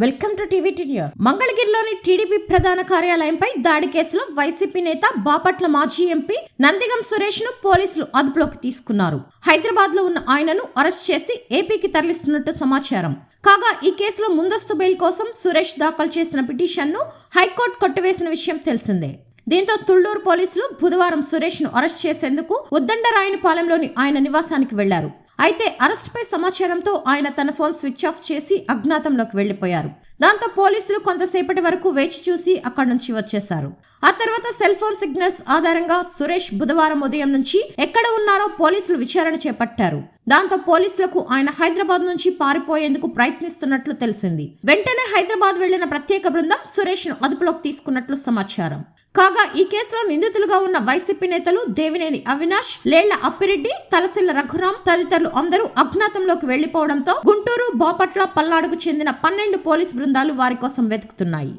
Welcome to TV news. మంగళగిరిలోని TDP ప్రధాన కార్యాలయంపై దాడి కేసులో వైసీపీ నేత బాపట్ల మాజీ ఎంపీ నందిగం సురేష్ ను పోలీసులు అదుపులోకి తీసుకున్నారు. హైదరాబాద్ లో ఉన్న ఆయనను అరెస్ట్ చేసి ఏపీకి తరలిస్తున్నట్టు సమాచారం. కాగా ఈ కేసులో ముందస్తు బెయిల్ కోసం సురేష్ దాఖలు చేసిన పిటిషన్ ను హైకోర్టు కొట్టివేసిన విషయం తెలిసిందే. దీంతో తుళ్లూరు పోలీసులు బుధవారం సురేష్ ను అరెస్ట్ చేసేందుకు ఉద్దండరాయనిపాలెంలోని ఆయన నివాసానికి వెళ్లారు. అయితే అరెస్టుపై సమాచారంతో ఆయన తన ఫోన్ స్విచ్ ఆఫ్ చేసి అజ్ఞాతంలోకి వెళ్లిపోయారు. దాంతో పోలీసులు కొంతసేపటి వరకు వేచి చూసి అక్కడి నుంచి వచ్చేశారు. ఆ తర్వాత సెల్ ఫోన్ సిగ్నల్స్ ఆధారంగా సురేష్ బుధవారం ఉదయం నుంచి ఎక్కడ ఉన్నారో పోలీసులు విచారణ చేపట్టారు. దాంతో పోలీసులకు ఆయన హైదరాబాద్ నుంచి పారిపోయేందుకు ప్రయత్నిస్తున్నట్లు తెలిసింది. వెంటనే హైదరాబాద్ వెళ్లిన ప్రత్యేక బృందం సురేష్ ను అదుపులోకి తీసుకున్నట్లు సమాచారం. కాగా ఈ కేసులో నిందితులుగా ఉన్న వైసీపీ నేతలు దేవినేని అవినాష్, లేళ్ల అప్పిరెడ్డి, తలసిల్ల రఘురాం తదితరులు అందరూ అజ్ఞాతంలోకి వెళ్లిపోవడంతో గుంటూరు, బాపట్ల, పల్నాడుకు చెందిన 12 పోలీసు బృందాలు వారి కోసం వెతుకుతున్నాయి.